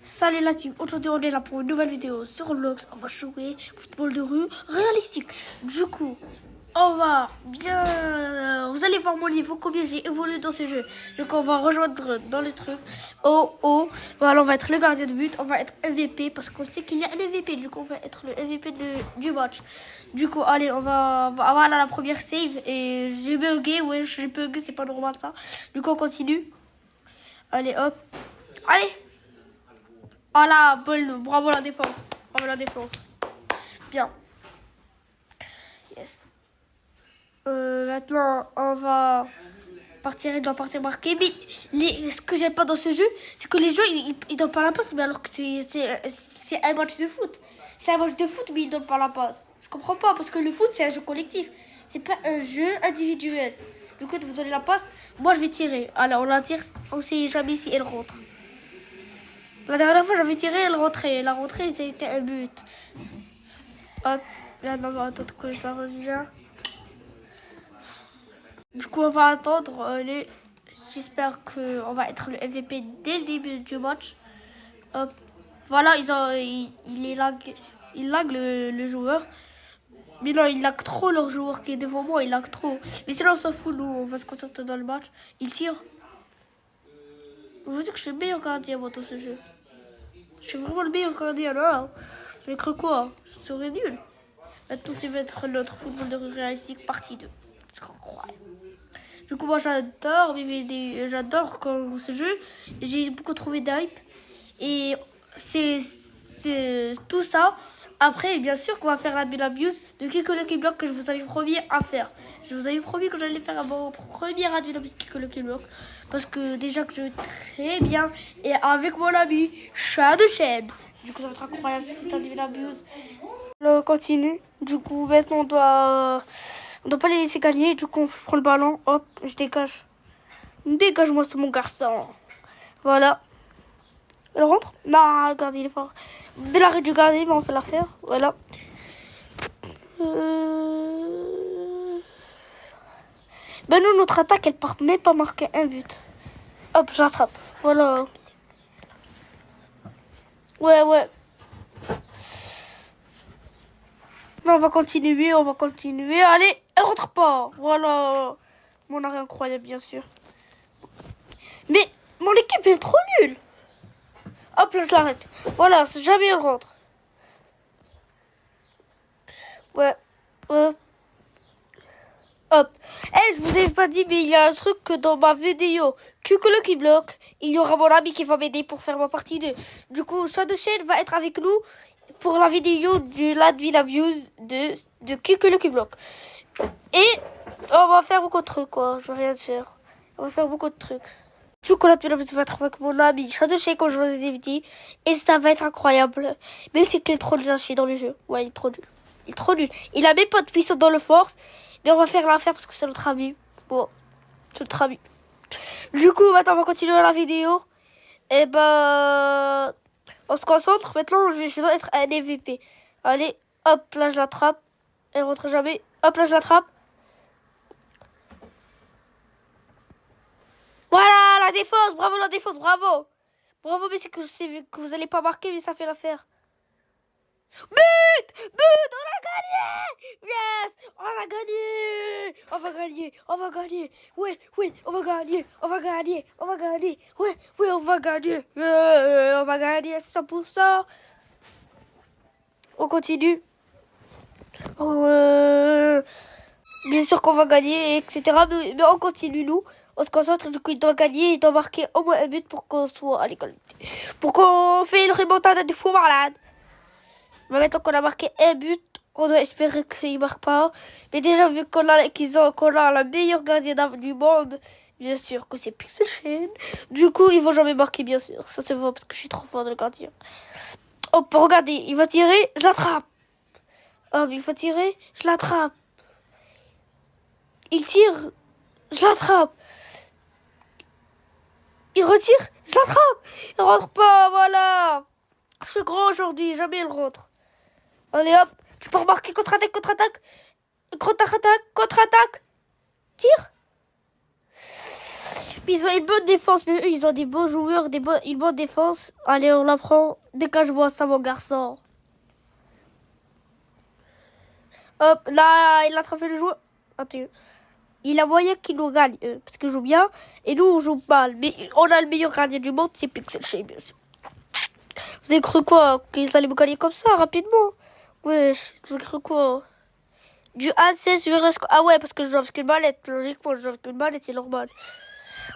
Salut la team, aujourd'hui on est là pour une nouvelle vidéo sur Roblox. On va jouer football de rue réalistique. Du coup, on va bien... Vous allez voir mon niveau, combien j'ai évolué dans ce jeu. Donc on va rejoindre dans le truc. Voilà, on va être le gardien de but, on va être MVP parce qu'on sait qu'il y a un MVP. Du coup, on va être le MVP du match. Du coup, allez, on va avoir la première save. Et j'ai bugué, ouais, j'ai bugué, c'est pas normal ça. Du coup, on continue. Allez, hop. Allez. Voilà, bravo la défense. Bravo la défense. Bien. Yes. Maintenant, on va partir. Il doit partir marquer. Mais ce que j'aime pas dans ce jeu, c'est que les jeux, ils donnent pas la passe. Mais alors que c'est un match de foot. C'est un match de foot, mais ils donnent pas la passe. Je comprends pas, parce que le foot, c'est un jeu collectif. C'est pas un jeu individuel. Du coup, de vous donner la passe, moi, je vais tirer. Alors, on la tire. On sait jamais si elle rentre. La dernière fois, j'avais tiré, elle rentrait. La rentrée, c'était un but. Hop, là, on va attendre que ça revienne. Du coup, on va attendre. Allez, j'espère qu'on va être le MVP dès le début du match. Hop, voilà, il lag le joueur. Mais non, il lag trop leur joueur qui est devant moi, il lag trop. Mais sinon, on s'en fout, nous, on va se concentrer dans le match. Il tire. Je vous dis que je suis le meilleur gardien, moi, dans ce jeu. Je suis vraiment le meilleur gardien là. Mais cru quoi? Ce serait nul. Maintenant, ça va être notre football de rue réalistique partie 2. C'est incroyable. Du coup, moi, j'adore j'adore quand ce jeu. J'ai beaucoup trouvé d'hype. Et c'est tout ça. Après, bien sûr qu'on va faire la abuse de Kiko Lucky Block que je vous avais promis à faire. Je vous avais promis que j'allais faire mon premier abuse de Kiko Lucky Block. Parce que déjà que je vais très bien. Et avec mon ami, chat de chaîne. Du coup, ça va être incroyable, cette abuse. On continue. Du coup, maintenant, on doit pas les laisser gagner. Du coup, on prend le ballon. Hop, je dégage. Dégage-moi, c'est mon garçon. Voilà. Elle rentre? Non, le gardien, il est fort. Belle arrêt du gardien, mais on fait l'affaire. Voilà. Ben nous, notre attaque, elle part même pas marquer un but. Hop, j'attrape. Voilà. Ouais. Non, on va continuer. Allez, elle rentre pas. Voilà. Mon arrêt incroyable, bien sûr. Mais mon équipe est trop nulle. Hop, là, je l'arrête. Voilà, jamais elle rentre. Ouais. Hop. Je vous avais pas dit, mais il y a un truc que dans ma vidéo Kiko Lucky Block, il y aura mon ami qui va m'aider pour faire ma partie 2. Du coup, chat de chaîne va être avec nous pour la vidéo du Ladville Abuse de Kiko Lucky Block. Et on va faire beaucoup de trucs, quoi. Je vais rien faire. On va faire beaucoup de trucs. Du coup, Ladville Abuse va être avec mon ami chat de chaîne, comme je vous ai dit. Et ça va être incroyable. Même si il est trop nul dans le jeu. Ouais, il est trop nul. Il a même pas de puissance dans le force. Mais on va faire l'affaire parce que c'est notre ami. Bon, c'est notre ami. Du coup, maintenant, on va continuer la vidéo. Et ben, on se concentre. Maintenant, je dois être un MVP. Allez, hop, là, je l'attrape. Elle rentre jamais. Hop, là, je l'attrape. Voilà, la défense. Bravo, la défense. Bravo. Bravo, mais c'est que je sais que vous allez pas marquer, mais ça fait l'affaire. But! On a gagné! Yes! On a gagné! On va gagner! Oui, on va gagner! Ouais, on va gagner! On va gagner 100%! On continue. Bien sûr qu'on va gagner, etc. Mais on continue, nous. On se concentre, du coup, il doit gagner, il doit marquer au moins un but pour qu'on soit à l'égalité. Pour qu'on fait une remontada de fou malade. Mais maintenant qu'on a marqué un but, on doit espérer qu'ils ne marquent pas. Mais déjà, vu qu'on a la meilleure gardienne du monde, bien sûr que c'est Pixel Chain. Du coup, ils vont jamais marquer, bien sûr. Ça se voit parce que je suis trop fort dans le gardien. Hop, regardez, il va tirer, je l'attrape. Hop, il va tirer, je l'attrape. Il tire, je l'attrape. Il retire, je l'attrape. Il rentre pas, voilà. Je suis grand aujourd'hui, jamais il rentre. Allez hop, tu peux remarquer contre-attaque. Tire. Mais ils ont une bonne défense, mais eux, ils ont des bons joueurs, une bonne défense. Allez, on la prend. Dégage-moi ça, mon garçon. Hop, là, il a attrapé le joueur. Attends. Il a moyen qu'il nous gagne, parce qu'il joue bien. Et nous, on joue mal. Mais on a le meilleur gardien du monde, c'est Pixel Shane, bien sûr. Vous avez cru quoi? Qu'ils allaient me gagner comme ça, rapidement? Wesh, vous avez cru quoi? Du 1-16 sur Resco. Ah ouais, parce que je joue avec une mallette. Logiquement, je joue avec une mallette, c'est normal.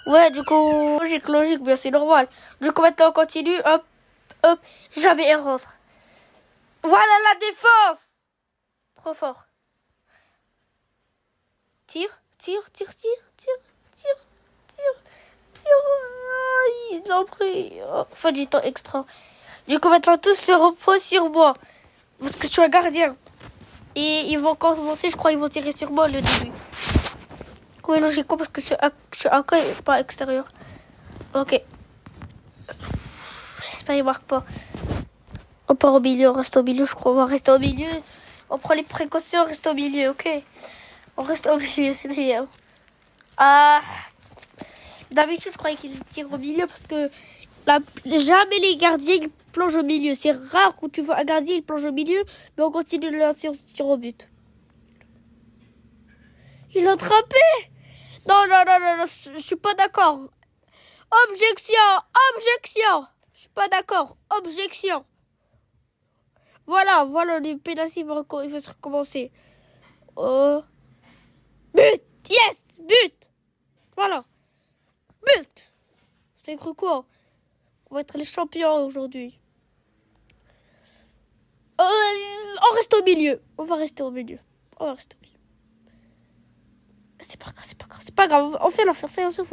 Ouais, du coup, logique, bien, c'est normal. Du coup, maintenant, on continue. Hop, hop, jamais elle rentre. Voilà la défense! Trop fort. Tire. Ils l'ont pris. Oh, fin du temps extra. Du coup, maintenant, tous se reposent sur moi. Parce que je suis un gardien. Et ils vont commencer, je crois, ils vont tirer sur moi le début. Oui, logiquement, parce que je suis à côté et pas extérieur. Ok. J'espère qu'ils marquent pas. On part au milieu, on reste au milieu, je crois. On va rester au milieu. On prend les précautions, on reste au milieu, ok? On reste au milieu, c'est meilleur. D'habitude, je croyais qu'ils tirent au milieu parce que jamais les gardiens ils plongent au milieu. C'est rare quand tu vois un gardien il plonge au milieu, mais on continue de le lancer au but. Il a attrapé. Non, je suis pas d'accord. Objection. Je suis pas d'accord. Objection. Voilà, le pénalty il va se recommencer. But. Yes, but. Voilà. But. J'ai cru quoi? On va être les champions aujourd'hui. On reste au milieu. On va rester au milieu. C'est pas grave. On fait l'affaire, ça y est, on s'en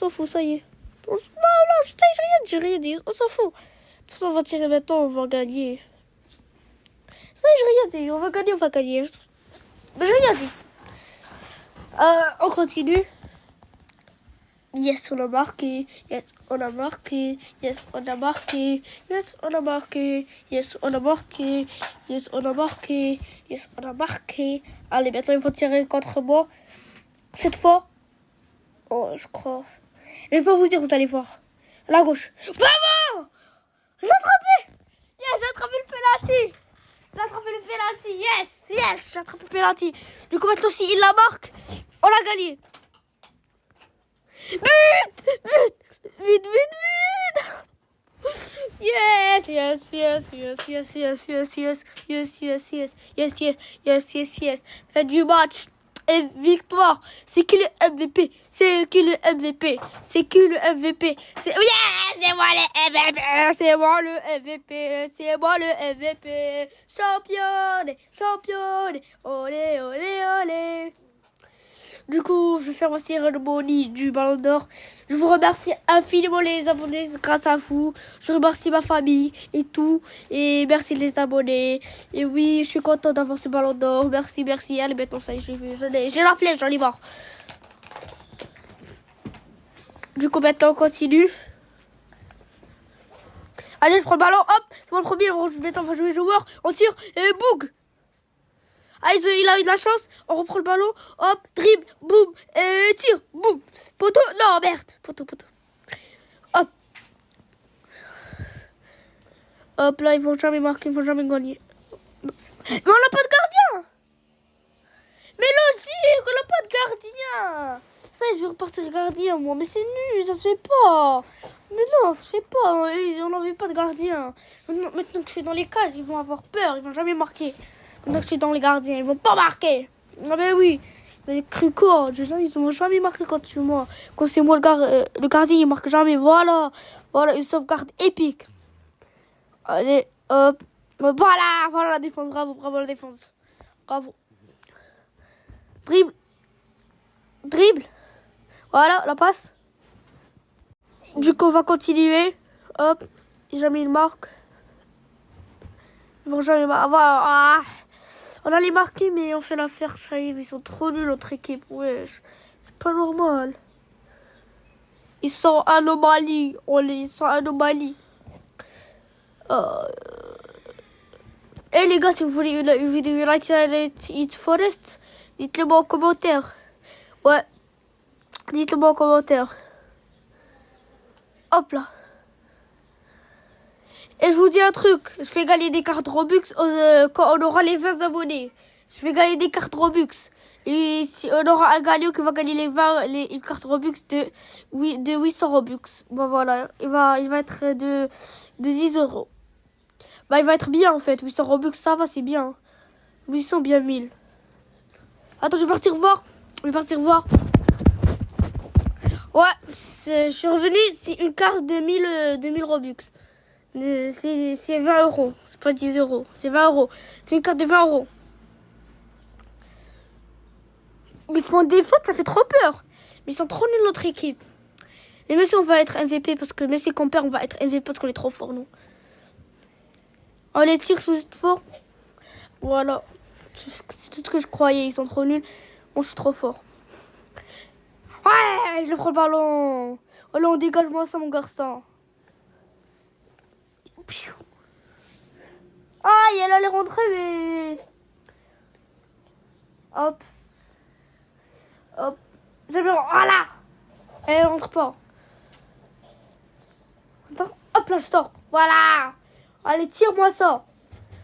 fout, ça y est. Non, j'ai rien dit. On s'en fout. De toute façon, on va tirer maintenant, on va gagner. Ça y est, j'ai rien dit. On va gagner. Mais j'ai rien dit. On continue. Yes, on a marqué. Allez, maintenant, ils vont tirer contre moi. Cette fois. Oh, je crois. Je vais pas vous dire, vous allez voir. À la gauche. Bravo! J'ai attrapé! Yes, j'ai attrapé le penalty! Yes, j'ai attrapé le penalty. Du coup, maintenant, si il la marque, on l'a gagné. But! Yes. Fin du match. Et victoire. C'est qui le MVP? C'est moi le MVP. Championne. Olé. Du coup, je vais faire ma cérémonie du Ballon d'Or. Je vous remercie infiniment les abonnés, grâce à vous. Je remercie ma famille et tout. Et merci les abonnés. Et oui, je suis contente d'avoir ce Ballon d'Or. Merci. Allez, maintenant ça y est, j'ai la flemme, j'en ai marre. Du coup, maintenant on continue. Allez, je prends le ballon, hop, c'est moi le premier. Maintenant on va jouer joueur, on tire et boug. Il a eu de la chance. On reprend le ballon. Hop, dribble, boum, et tire, boum. Poteau, non, merde. Poteau. Hop, là, ils vont jamais marquer, ils vont jamais gagner. Mais on n'a pas de gardien. Mais logique, on n'a pas de gardien. Ça, je vais repartir gardien, moi. Mais c'est nul, ça se fait pas. Mais non, ça se fait pas. On n'avait pas de gardien. Maintenant que je suis dans les cages, ils vont avoir peur. Ils vont jamais marquer. Maintenant que je suis dans les gardiens, ils vont pas marquer. Ah ben oui. Mais cru quoi? Ils vont jamais marquer quand c'est moi. Quand c'est moi le gardien, il marque jamais. Voilà, une sauvegarde épique. Allez, hop. Voilà la défense. Bravo la défense. Bravo. Dribble. Voilà, la passe. Du coup, on va continuer. Hop. Jamais il marque. Ils vont jamais marquer. Voilà. On a les marqués, mais on fait l'affaire, ça y est, ils sont trop nuls, notre équipe, wesh. C'est pas normal. Ils sont anomalies. Et les gars, si vous voulez une vidéo United Forest, dites-le moi en commentaire. Ouais. Dites-le moi en commentaire. Hop là. Et je vous dis un truc, je fais gagner des cartes Robux quand on aura les 20 abonnés. Je vais gagner des cartes Robux. Et si on aura un gagnant qui va gagner une carte Robux de 800 Robux. Bon voilà, il va être de 10 euros. Bah il va être bien en fait, 800 Robux ça va, c'est bien. 800 bien 1000. Attends, je vais partir voir. Ouais, je suis revenu, c'est une carte de 1000 Robux. C'est 20 euros, c'est pas 10 euros, c'est 20 euros. C'est une carte de 20 euros. Ils font des fautes, ça fait trop peur. Mais ils sont trop nuls notre équipe. Et même si on va être MVP, parce que même si on perd, on va être MVP parce qu'on est trop fort, nous. On les tire si vous êtes fort. Voilà. C'est tout ce que je croyais, ils sont trop nuls. Moi, je suis trop fort. Ouais, je prends le ballon. Oh là, on dégage-moi ça, mon garçon. Aïe, elle allait rentrer, mais... Hop. Voilà. Elle rentre pas. Attends. Hop là, je sors. Voilà. Allez, tire-moi ça.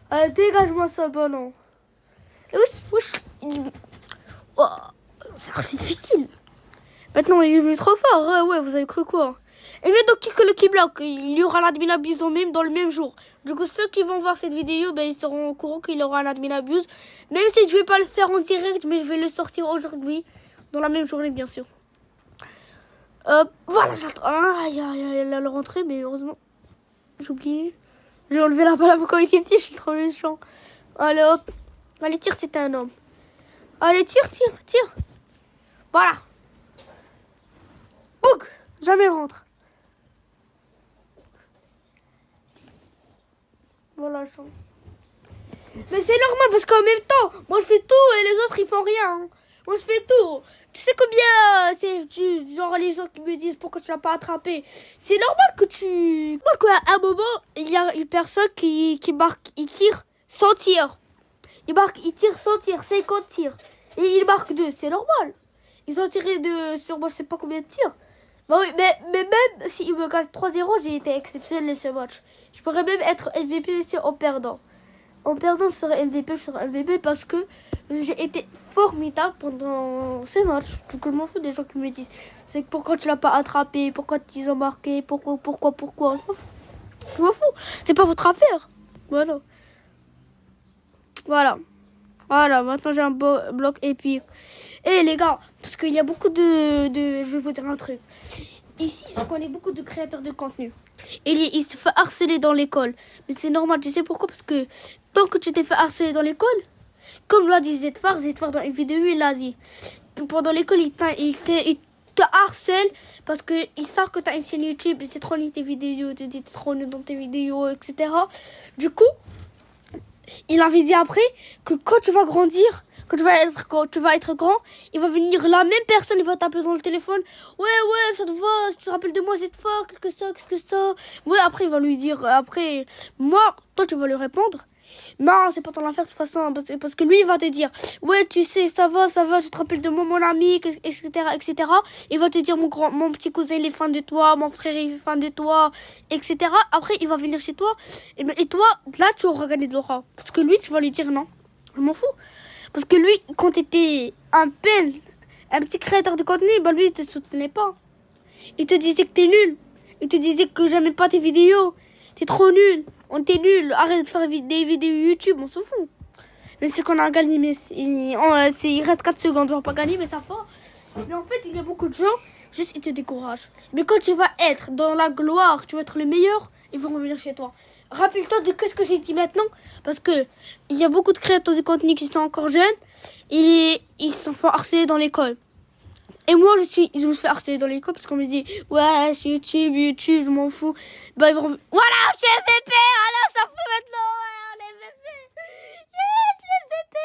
Allez, dégage-moi ça, ballon. Wesh. Oh, c'est difficile. Maintenant, il est venu trop fort. Ouais, vous avez cru quoi? Et maintenant, qui bloque, il y aura l'admin abuse même dans le même jour. Du coup, ceux qui vont voir cette vidéo, ben, ils seront au courant qu'il y aura un admin abuse. Même si je vais pas le faire en direct, mais je vais le sortir aujourd'hui. Dans la même journée, bien sûr. Voilà, j'attends. Aïe, elle a le rentré, mais heureusement. J'ai oublié. J'ai enlevé la balle à mon coéquipier, je suis trop méchant. Allez, hop. Allez, tire, c'était un homme. Allez, tire. Voilà. Bouk. Jamais rentre. Voilà, je chante. Mais c'est normal parce qu'en même temps, moi je fais tout et les autres ils font rien. Hein. Moi je fais tout. Tu sais combien c'est genre les gens qui me disent pourquoi tu l'as pas attrapé. C'est normal que tu... Moi qu'à un moment, il y a une personne qui marque, il tire sans tir. Il tire sans tir, 50 tirs. Et il marque 2, c'est normal. Ils ont tiré sur moi je sais pas combien de tirs. Bah oui, mais même s'il me gagne 3-0, j'ai été exceptionnel ce match. Je pourrais même être MVP en perdant. En perdant, je serais MVP parce que j'ai été formidable pendant ce match. Donc je m'en fous des gens qui me disent c'est pourquoi tu l'as pas attrapé, pourquoi ils ont marqué, pourquoi. Je m'en fous. C'est pas votre affaire. Voilà, maintenant j'ai un bloc épique. Et les gars, parce qu'il y a beaucoup je vais vous dire un truc. Ici, je connais beaucoup de créateurs de contenu. Et ils se font harceler dans l'école. Mais c'est normal, tu sais pourquoi? Parce que tant que tu t'es fait harceler dans l'école, comme l'a dit Zfar dans une vidéo, il l'a dit. Pendant l'école, il te harcèle parce qu'ils savent que tu as une chaîne YouTube et c'est trop nul tes vidéos, tu es trop nul dans tes vidéos, etc. Du coup, il avait dit après que quand tu vas grandir, quand tu vas être grand, il va venir la même personne, il va taper dans le téléphone. Ouais, ça te va, si tu te rappelles de moi, c'est fort, qu'est-ce que ça. Ouais, après, il va lui dire, toi, tu vas lui répondre. Non, c'est pas ton affaire de toute façon, parce que lui, il va te dire, ouais, tu sais, ça va, je te rappelle de moi, mon ami, etc. Il va te dire, mon petit cousin, il est fan de toi, mon frère, il est fan de toi, etc. Après, il va venir chez toi, et toi, là, tu auras gagné de l'aura. Parce que lui, tu vas lui dire non. Je m'en fous. Parce que lui, quand tu étais un petit créateur de contenu, lui, il te soutenait pas. Il te disait que t'es nul. Il te disait que j'aimais pas tes vidéos. T'es trop nul. On t'est nul. Arrête de faire des vidéos YouTube, on s'en fout. Mais c'est qu'on a gagné, mais il reste 4 secondes. On va pas gagner, mais ça va. Mais en fait, il y a beaucoup de gens, juste ils te découragent. Mais quand tu vas être dans la gloire, tu vas être le meilleur, ils vont revenir chez toi. Rappelle-toi de ce que j'ai dit maintenant, parce que il y a beaucoup de créateurs de contenu qui sont encore jeunes et ils se font harceler dans l'école. Et moi, je me fais harceler dans l'école parce qu'on me dit ouais, c'est YouTube, je m'en fous. Bah, voilà, je suis MVP, alors ça fait maintenant, ouais, MVP. Yes, MVP.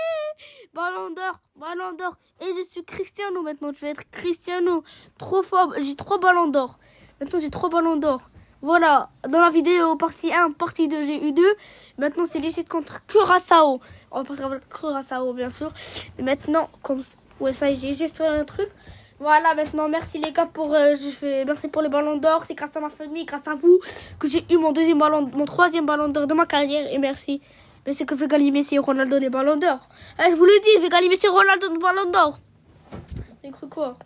Ballon d'or. Et je suis Cristiano maintenant, je vais être Cristiano. Trop fort, j'ai 3 ballons d'or. Maintenant, j'ai 3 ballons d'or. Voilà, dans la vidéo partie 1, partie 2, j'ai eu 2. Maintenant, c'est l'Égypte contre Curaçao. On va passer avec Curaçao, bien sûr. Mais maintenant, ouais, ça y est, j'ai juste fait un truc. Voilà, maintenant, merci les gars merci pour les ballons d'or. C'est grâce à ma famille, grâce à vous, que j'ai eu mon troisième ballon d'or de ma carrière. Et merci. Mais c'est que je vais gagner Messi et Ronaldo les ballons d'or. Je vous le dis, je vais gagner Messi et Ronaldo les ballons d'or. J'ai cru quoi?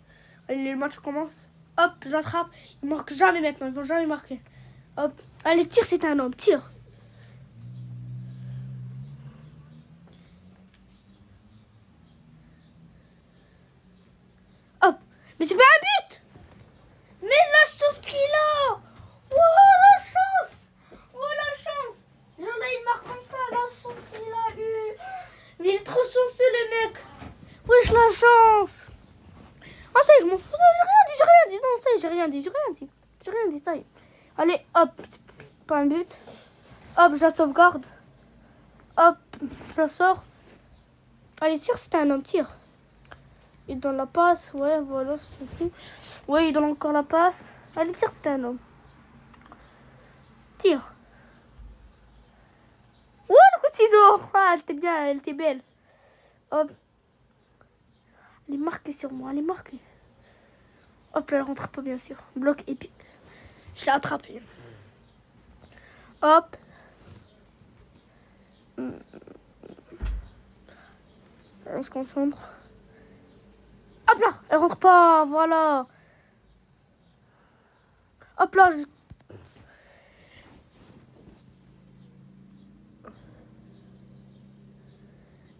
Allez, le match commence. Hop, j'attrape. Ils marquent jamais maintenant, ils vont jamais marquer. Hop. Allez, tire, c'est un homme, tire. Hop. Mais c'est pas un but. Mais la chance qu'il a. Oh, la chance. Oh, la chance. Genre là, il marque comme ça, la chance qu'il a eu. Mais il est trop chanceux, le mec. Wesh, la chance. Ah, ça y est, je m'en fous, j'ai rien dit. Non, ça y est, j'ai rien dit, ça y est. Allez, hop. Pas un but. Hop, je la sauvegarde. Hop, je la sors. Allez, tire, c'était un homme, tire. Il donne la passe, ouais, voilà, c'est tout. Ouais, il donne encore la passe. Allez, tire, c'était un homme. Tire. Ouais, le coup de ciseau. Ah, elle était bien, elle était belle. Hop. Elle est marquée sur moi, elle est marquée. Hop, là, elle rentre pas, bien sûr. Bloc épique. Je l'ai attrapé. Hop. On se concentre. Hop là, elle rentre pas, voilà. Hop là.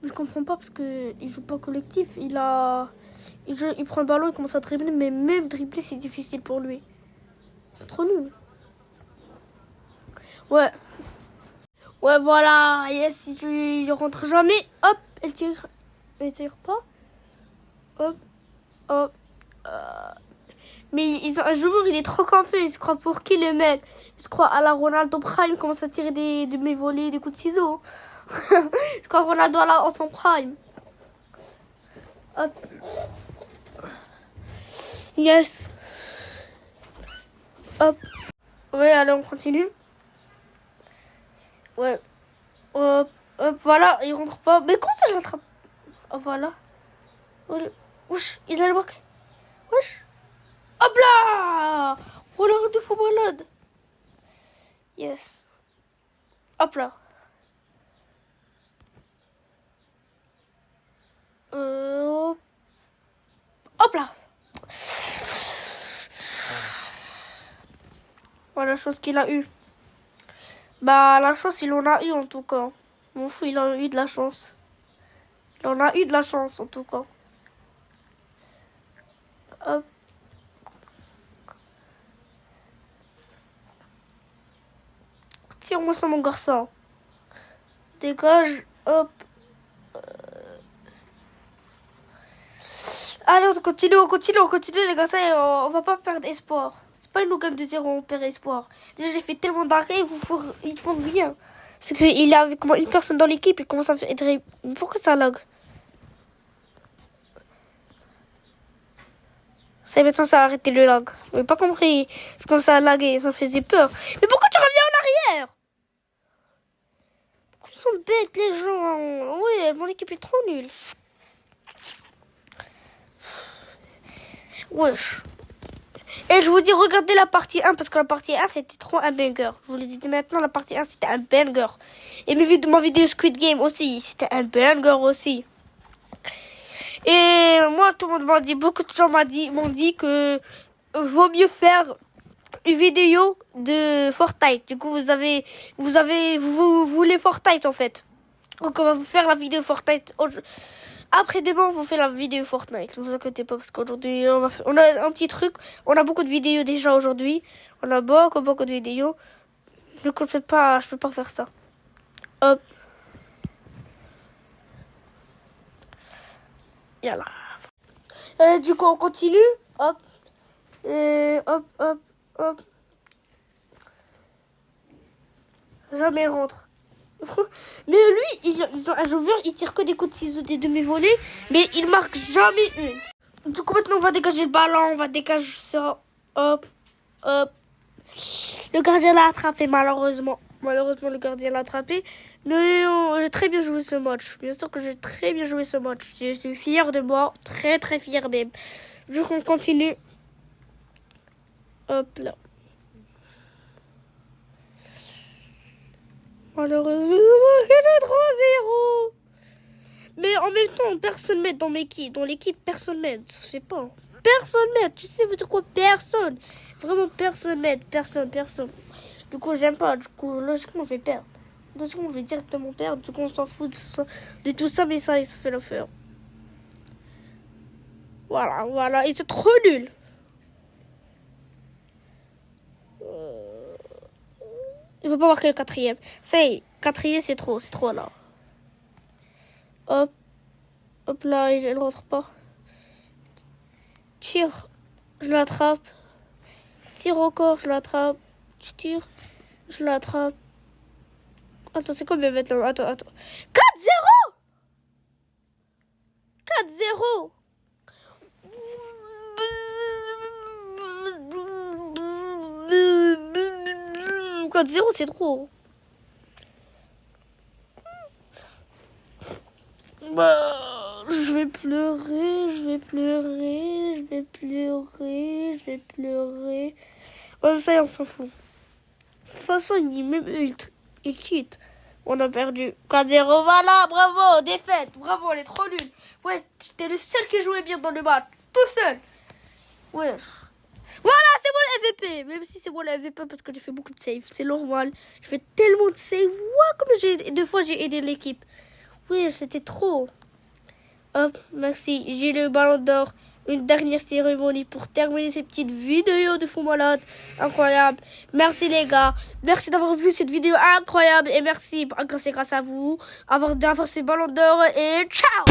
Je comprends pas parce que il joue pas collectif. Il prend le ballon, il commence à dribbler, mais même dribbler c'est difficile pour lui. C'est trop nul. Ouais. Ouais, voilà. Yes, il rentre jamais. Hop, elle tire. Elle tire pas. Hop. Hop. Mais un joueur, il est trop campé. Il se croit pour qui, le mec? Il se croit à la Ronaldo Prime. Il commence à tirer de mes volets, des coups de ciseaux. Je crois Ronaldo en son prime. Hop. Yes. Hop. Ouais, allez, on continue. Ouais. Hop. Hop, voilà, il rentre pas. Mais comment ça, je l'attrape? Oh, voilà. Wesh, il a le marqué. Wesh. Hop là. Oh, le de fou malade. Yes. Hop là. Hop là. Voilà la chose qu'il a eu. Bah, la chance, il en a eu en tout cas. Mon fou, il a eu de la chance. Il en a eu de la chance en tout cas. Hop. Tire-moi ça, mon garçon. Dégage. Hop. Allez, on continue, les gars. Ça y est, on va pas perdre espoir. C'est pas une game de 0, on perd espoir. Déjà, j'ai fait tellement d'arrêts, ils font rien. C'est qu'il y avait comment une personne dans l'équipe, il commence à faire. Pourquoi ça lag? Ça, maintenant, ça a arrêté le lag. J'ai pas compris. C'est comme ça a lagué, ça me faisait peur. Mais pourquoi tu reviens en arrière? Ils sont bêtes, les gens. Ouais, mon équipe est trop nulle. Wesh. Et je vous dis, regardez la partie 1, parce que la partie 1, c'était trop un banger. Je vous le dis maintenant, la partie 1, c'était un banger. Et ma vidéo Squid Game aussi, c'était un banger aussi. Et moi, tout le monde m'a dit, beaucoup de gens m'ont dit que vaut mieux faire une vidéo de Fortnite. Du coup, vous voulez Fortnite en fait. Donc, on va vous faire la vidéo Fortnite. Après-demain, on vous fait la vidéo Fortnite. Ne vous inquiétez pas, parce qu'aujourd'hui, on a un petit truc. On a beaucoup de vidéos déjà aujourd'hui. On a beaucoup de vidéos. Du coup, je peux pas faire ça. Hop. Yalla. Du coup, on continue. Hop. Et hop, hop, hop. Jamais il rentre. Mais lui, ils ont un joueur, il tire que des coups de ciseaux des demi-volées, mais il marque jamais une. Du coup, maintenant, on va dégager le ballon, on va dégager ça. Hop, hop. Le gardien l'a attrapé, malheureusement. Malheureusement, le gardien l'a attrapé. Mais j'ai très bien joué ce match. Bien sûr que j'ai très bien joué ce match. Je suis fier de moi, très très fier même. Du coup, on continue. Hop là. Malheureusement, il est 3-0. Mais en même temps, personne m'aide dans l'équipe. Dans l'équipe, personne m'aide. Je sais pas. Personne m'aide. Tu sais de quoi? Personne. Vraiment, personne m'aide. Personne. Du coup, j'aime pas. Du coup, logiquement, je vais perdre. Logiquement, je vais directement perdre. Du coup, on s'en fout de tout ça. Mais ça fait l'affaire. Voilà. Et c'est trop nul. Il faut pas marquer le quatrième. Ça y est, quatrième, c'est trop là. Hop là, et je ne rentre pas. Tire, je l'attrape. Tire encore, je l'attrape. Je tire, je l'attrape. Attends, c'est combien maintenant? Attends. 4-0 4-0 4-0, c'est trop. Je vais pleurer. Oh, ça y est, on s'en fout. De toute façon, il cheat. On a perdu 4-0, voilà, bravo, défaite. Bravo, on est trop nuls. Ouais, j'étais le seul qui jouait bien dans le match. Tout seul. Ouais. Voilà, c'est moi le MVP. Même si c'est moi le MVP parce que j'ai fait beaucoup de saves. C'est normal. Je fais tellement de saves. Ouais, comme deux fois, j'ai aidé l'équipe. Oui, c'était trop. Hop, merci. J'ai le ballon d'or. Une dernière cérémonie pour terminer ces petites vidéos de fou malade. Incroyable. Merci les gars. Merci d'avoir vu cette vidéo incroyable. Et merci, c'est grâce à vous, d'avoir ce ballon d'or. Et ciao!